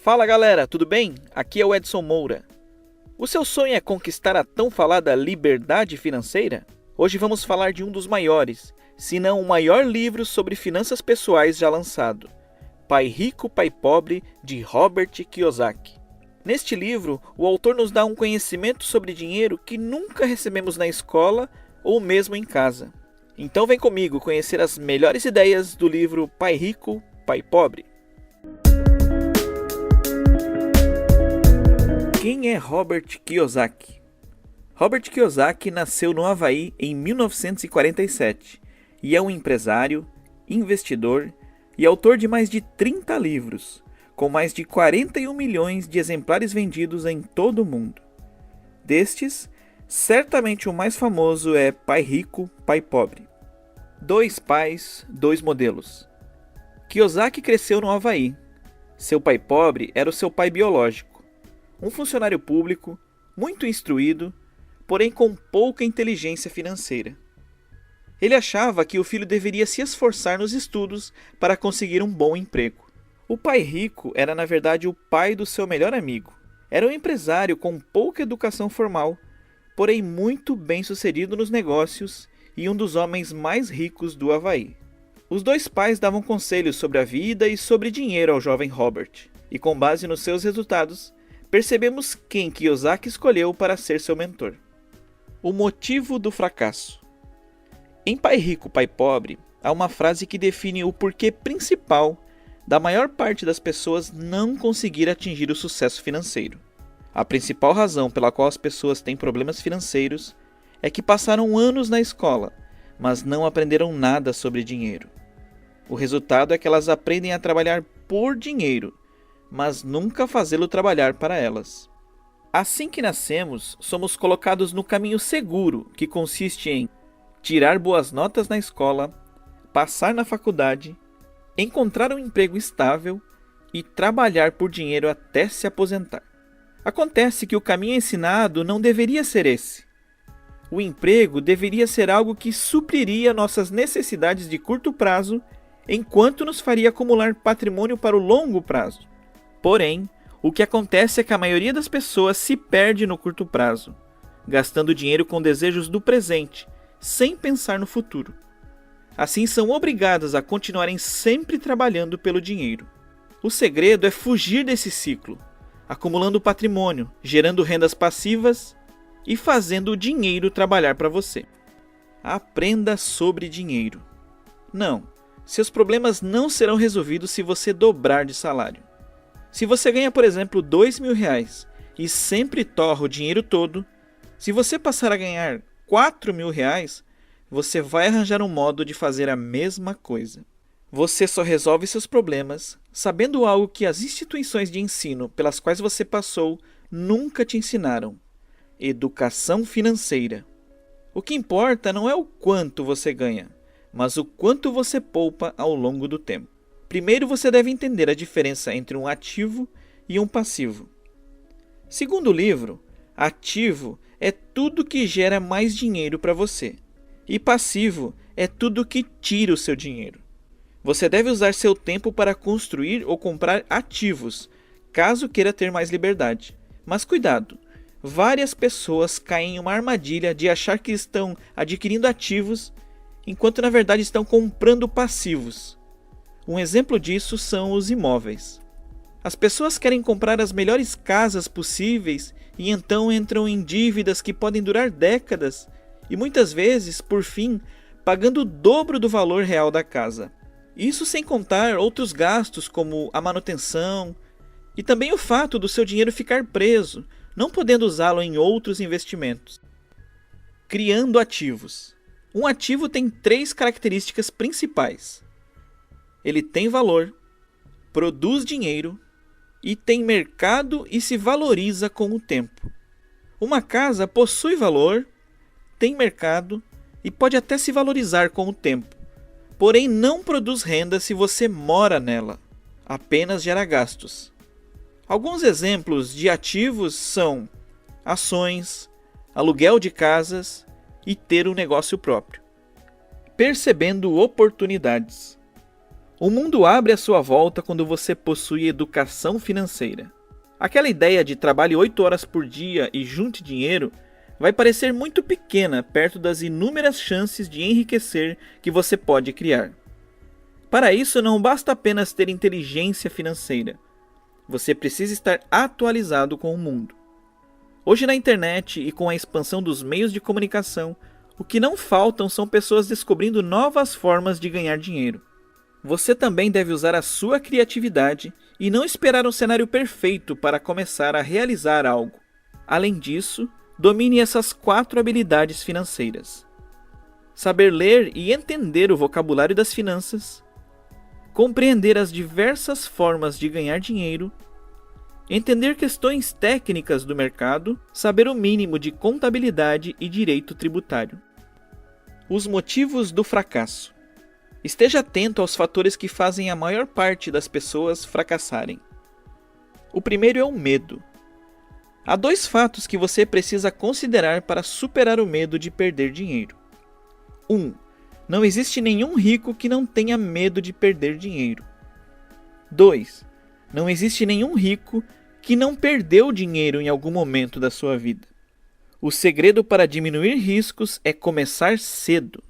Fala galera, tudo bem? Aqui é o Edson Moura. O seu sonho é conquistar a tão falada liberdade financeira? Hoje vamos falar de um dos maiores, se não o maior livro sobre finanças pessoais já lançado, Pai Rico, Pai Pobre, de Robert Kiyosaki. Neste livro, o autor nos dá um conhecimento sobre dinheiro que nunca recebemos na escola ou mesmo em casa. Então vem comigo conhecer as melhores ideias do livro Pai Rico, Pai Pobre. Quem é Robert Kiyosaki? Robert Kiyosaki nasceu no Havaí em 1947 e é um empresário, investidor e autor de mais de 30 livros, com mais de 41 milhões de exemplares vendidos em todo o mundo. Destes, certamente o mais famoso é Pai Rico, Pai Pobre. 2 pais, 2 modelos. Kiyosaki cresceu no Havaí. Seu pai pobre era o seu pai biológico. Um funcionário público, muito instruído, porém com pouca inteligência financeira. Ele achava que o filho deveria se esforçar nos estudos para conseguir um bom emprego. O pai rico era, na verdade, o pai do seu melhor amigo. Era um empresário com pouca educação formal, porém muito bem-sucedido nos negócios e um dos homens mais ricos do Havaí. Os 2 pais davam conselhos sobre a vida e sobre dinheiro ao jovem Robert, e com base nos seus resultados, percebemos quem Kiyosaki escolheu para ser seu mentor. O motivo do fracasso. Em Pai Rico, Pai Pobre, há uma frase que define o porquê principal da maior parte das pessoas não conseguir atingir o sucesso financeiro. A principal razão pela qual as pessoas têm problemas financeiros é que passaram anos na escola, mas não aprenderam nada sobre dinheiro. O resultado é que elas aprendem a trabalhar por dinheiro, mas nunca fazê-lo trabalhar para elas. Assim que nascemos, somos colocados no caminho seguro, que consiste em tirar boas notas na escola, passar na faculdade, encontrar um emprego estável e trabalhar por dinheiro até se aposentar. Acontece que o caminho ensinado não deveria ser esse. O emprego deveria ser algo que supriria nossas necessidades de curto prazo, enquanto nos faria acumular patrimônio para o longo prazo. Porém, o que acontece é que a maioria das pessoas se perde no curto prazo, gastando dinheiro com desejos do presente, sem pensar no futuro. Assim são obrigadas a continuarem sempre trabalhando pelo dinheiro. O segredo é fugir desse ciclo, acumulando patrimônio, gerando rendas passivas e fazendo o dinheiro trabalhar para você. Aprenda sobre dinheiro. Não, seus problemas não serão resolvidos se você dobrar de salário. Se você ganha, por exemplo, R$2.000 e sempre torra o dinheiro todo, se você passar a ganhar R$4.000, você vai arranjar um modo de fazer a mesma coisa. Você só resolve seus problemas sabendo algo que as instituições de ensino pelas quais você passou nunca te ensinaram: educação financeira. O que importa não é o quanto você ganha, mas o quanto você poupa ao longo do tempo. Primeiro você deve entender a diferença entre um ativo e um passivo. Segundo o livro, ativo é tudo que gera mais dinheiro para você, e passivo é tudo que tira o seu dinheiro. Você deve usar seu tempo para construir ou comprar ativos, caso queira ter mais liberdade. Mas cuidado, várias pessoas caem em uma armadilha de achar que estão adquirindo ativos, enquanto na verdade estão comprando passivos. Um exemplo disso são os imóveis. As pessoas querem comprar as melhores casas possíveis e então entram em dívidas que podem durar décadas e muitas vezes, por fim, pagando o dobro do valor real da casa. Isso sem contar outros gastos como a manutenção e também o fato do seu dinheiro ficar preso, não podendo usá-lo em outros investimentos. Criando ativos. Um ativo tem 3 características principais. Ele tem valor, produz dinheiro e tem mercado e se valoriza com o tempo. Uma casa possui valor, tem mercado e pode até se valorizar com o tempo, porém não produz renda se você mora nela, apenas gera gastos. Alguns exemplos de ativos são ações, aluguel de casas e ter um negócio próprio. Percebendo oportunidades. O mundo abre à sua volta quando você possui educação financeira. Aquela ideia de trabalhe 8 horas por dia e junte dinheiro vai parecer muito pequena perto das inúmeras chances de enriquecer que você pode criar. Para isso, não basta apenas ter inteligência financeira. Você precisa estar atualizado com o mundo. Hoje na internet e com a expansão dos meios de comunicação, o que não faltam são pessoas descobrindo novas formas de ganhar dinheiro. Você também deve usar a sua criatividade e não esperar um cenário perfeito para começar a realizar algo. Além disso, domine essas 4 habilidades financeiras: saber ler e entender o vocabulário das finanças, compreender as diversas formas de ganhar dinheiro, entender questões técnicas do mercado, saber o mínimo de contabilidade e direito tributário. Os motivos do fracasso. Esteja atento aos fatores que fazem a maior parte das pessoas fracassarem. O primeiro é o medo. Há 2 fatos que você precisa considerar para superar o medo de perder dinheiro. 1. Não existe nenhum rico que não tenha medo de perder dinheiro. 2. Não existe nenhum rico que não perdeu dinheiro em algum momento da sua vida. O segredo para diminuir riscos é começar cedo.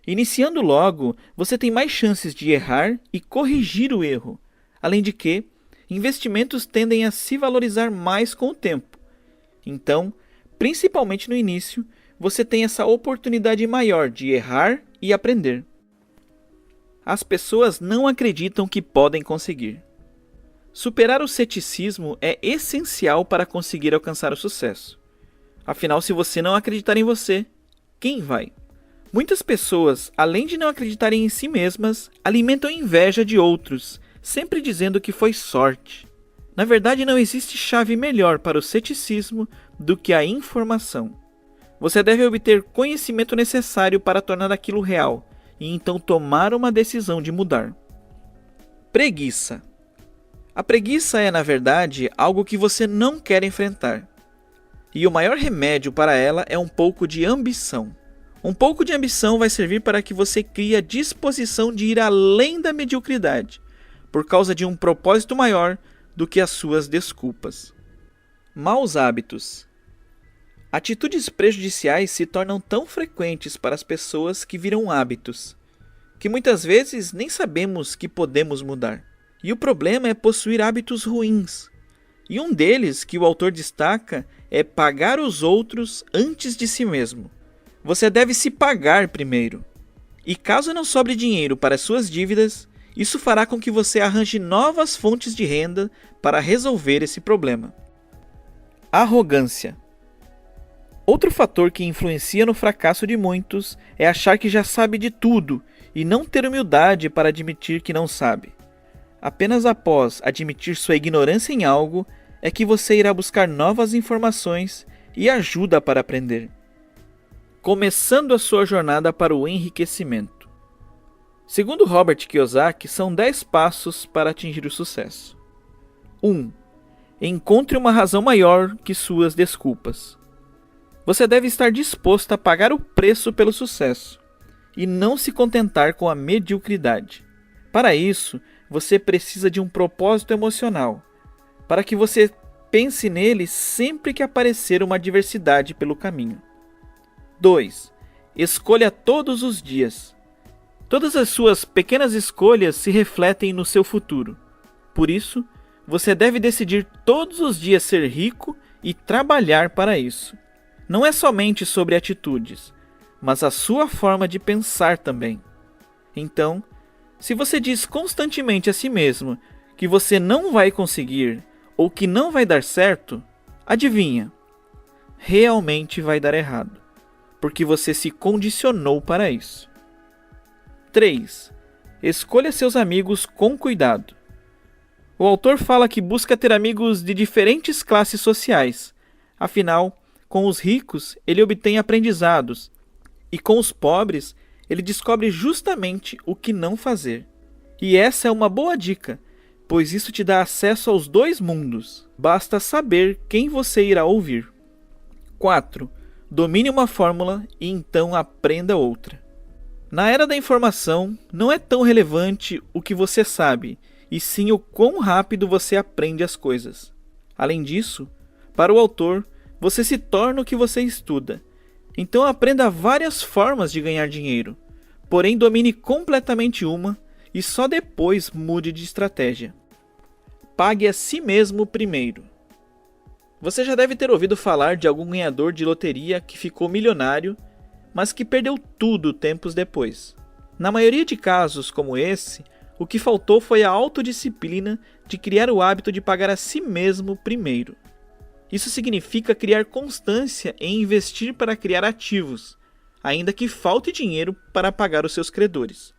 Iniciando logo, você tem mais chances de errar e corrigir o erro. Além de que, investimentos tendem a se valorizar mais com o tempo. Então, principalmente no início, você tem essa oportunidade maior de errar e aprender. As pessoas não acreditam que podem conseguir. Superar o ceticismo é essencial para conseguir alcançar o sucesso. Afinal, se você não acreditar em você, quem vai? Muitas pessoas, além de não acreditarem em si mesmas, alimentam inveja de outros, sempre dizendo que foi sorte. Na verdade, não existe chave melhor para o ceticismo do que a informação. Você deve obter conhecimento necessário para tornar aquilo real, e então tomar uma decisão de mudar. Preguiça. A preguiça é, na verdade, algo que você não quer enfrentar. E o maior remédio para ela é um pouco de ambição. Um pouco de ambição vai servir para que você crie a disposição de ir além da mediocridade, por causa de um propósito maior do que as suas desculpas. Maus hábitos. Atitudes prejudiciais se tornam tão frequentes para as pessoas que viram hábitos, que muitas vezes nem sabemos que podemos mudar. E o problema é possuir hábitos ruins. E um deles, que o autor destaca, é pagar os outros antes de si mesmo. Você deve se pagar primeiro. E caso não sobre dinheiro para suas dívidas, isso fará com que você arranje novas fontes de renda para resolver esse problema. Arrogância. Outro fator que influencia no fracasso de muitos é achar que já sabe de tudo e não ter humildade para admitir que não sabe. Apenas após admitir sua ignorância em algo é que você irá buscar novas informações e ajuda para aprender. Começando a sua jornada para o enriquecimento. Segundo Robert Kiyosaki, são 10 passos para atingir o sucesso. 1. Encontre uma razão maior que suas desculpas. Você deve estar disposto a pagar o preço pelo sucesso e não se contentar com a mediocridade. Para isso, você precisa de um propósito emocional, para que você pense nele sempre que aparecer uma adversidade pelo caminho. 2. Escolha todos os dias. Todas as suas pequenas escolhas se refletem no seu futuro. Por isso, você deve decidir todos os dias ser rico e trabalhar para isso. Não é somente sobre atitudes, mas a sua forma de pensar também. Então, se você diz constantemente a si mesmo que você não vai conseguir ou que não vai dar certo, adivinha? Realmente vai dar errado, porque você se condicionou para isso. 3. Escolha seus amigos com cuidado. O autor fala que busca ter amigos de diferentes classes sociais. Afinal, com os ricos, ele obtém aprendizados, e com os pobres, ele descobre justamente o que não fazer. E essa é uma boa dica, pois isso te dá acesso aos 2 mundos. Basta saber quem você irá ouvir. 4. Domine uma fórmula e então aprenda outra. Na era da informação, não é tão relevante o que você sabe, e sim o quão rápido você aprende as coisas. Além disso, para o autor, você se torna o que você estuda. Então aprenda várias formas de ganhar dinheiro, porém domine completamente uma e só depois mude de estratégia. Pague a si mesmo primeiro. Você já deve ter ouvido falar de algum ganhador de loteria que ficou milionário, mas que perdeu tudo tempos depois. Na maioria de casos como esse, o que faltou foi a autodisciplina de criar o hábito de pagar a si mesmo primeiro. Isso significa criar constância em investir para criar ativos, ainda que falte dinheiro para pagar os seus credores.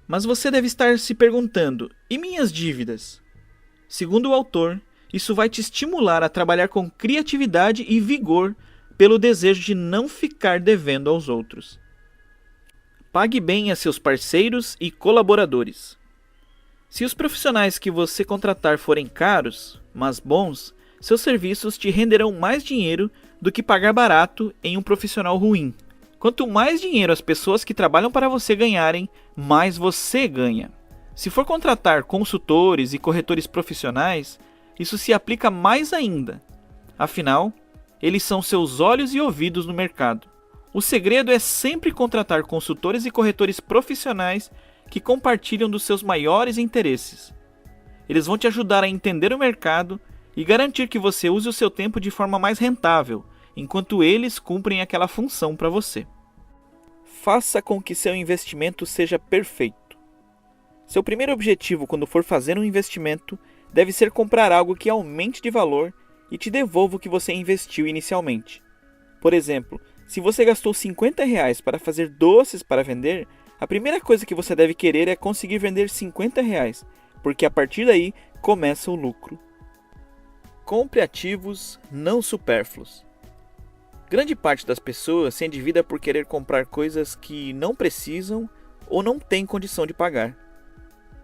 Mas você deve estar se perguntando, e minhas dívidas? Segundo o autor, isso vai te estimular a trabalhar com criatividade e vigor pelo desejo de não ficar devendo aos outros. Pague bem a seus parceiros e colaboradores. Se os profissionais que você contratar forem caros, mas bons, seus serviços te renderão mais dinheiro do que pagar barato em um profissional ruim. Quanto mais dinheiro as pessoas que trabalham para você ganharem, mais você ganha. Se for contratar consultores e corretores profissionais, isso se aplica mais ainda. Afinal, eles são seus olhos e ouvidos no mercado. O segredo é sempre contratar consultores e corretores profissionais que compartilham dos seus maiores interesses. Eles vão te ajudar a entender o mercado e garantir que você use o seu tempo de forma mais rentável, enquanto eles cumprem aquela função para você. Faça com que seu investimento seja perfeito. Seu primeiro objetivo quando for fazer um investimento deve ser comprar algo que aumente de valor e te devolva o que você investiu inicialmente. Por exemplo, se você gastou R$50 para fazer doces para vender, a primeira coisa que você deve querer é conseguir vender R$50, porque a partir daí começa o lucro. Compre ativos não supérfluos. Grande parte das pessoas se endivida por querer comprar coisas que não precisam ou não têm condição de pagar.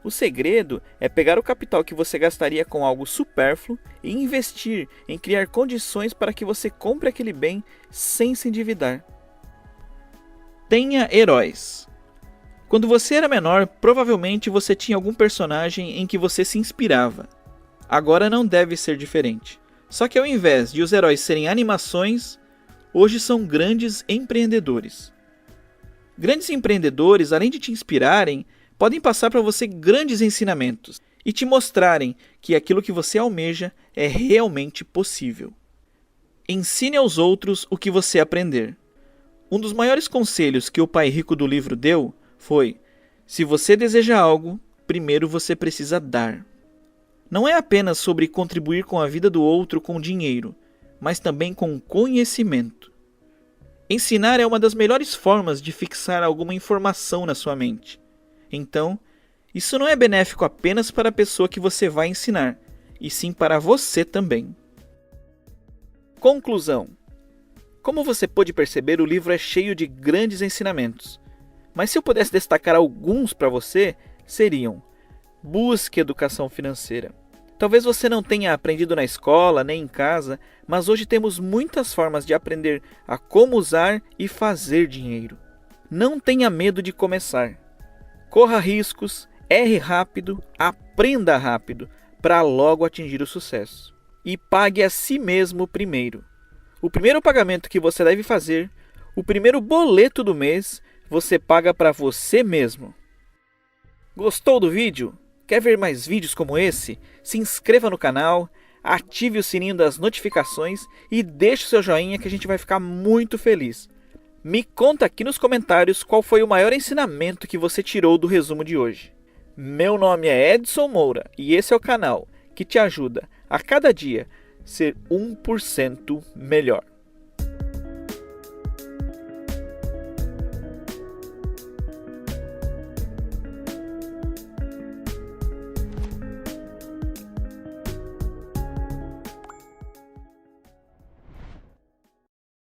O segredo é pegar o capital que você gastaria com algo supérfluo e investir em criar condições para que você compre aquele bem sem se endividar. Tenha heróis. Quando você era menor, provavelmente você tinha algum personagem em que você se inspirava. Agora não deve ser diferente. Só que ao invés de os heróis serem animações, hoje são grandes empreendedores. Grandes empreendedores, além de te inspirarem, podem passar para você grandes ensinamentos e te mostrarem que aquilo que você almeja é realmente possível. Ensine aos outros o que você aprender. Um dos maiores conselhos que o pai rico do livro deu foi: se você deseja algo, primeiro você precisa dar. Não é apenas sobre contribuir com a vida do outro com dinheiro, mas também com conhecimento. Ensinar é uma das melhores formas de fixar alguma informação na sua mente. Então, isso não é benéfico apenas para a pessoa que você vai ensinar, e sim para você também. Conclusão. Como você pôde perceber, o livro é cheio de grandes ensinamentos. Mas se eu pudesse destacar alguns para você, seriam: busque educação financeira. Talvez você não tenha aprendido na escola, nem em casa, mas hoje temos muitas formas de aprender a como usar e fazer dinheiro. Não tenha medo de começar. Corra riscos, erre rápido, aprenda rápido, para logo atingir o sucesso. E pague a si mesmo primeiro. O primeiro pagamento que você deve fazer, o primeiro boleto do mês, você paga para você mesmo. Gostou do vídeo? Quer ver mais vídeos como esse? Se inscreva no canal, ative o sininho das notificações e deixe o seu joinha que a gente vai ficar muito feliz. Me conta aqui nos comentários qual foi o maior ensinamento que você tirou do resumo de hoje. Meu nome é Edson Moura e esse é o canal que te ajuda a cada dia ser 1% melhor.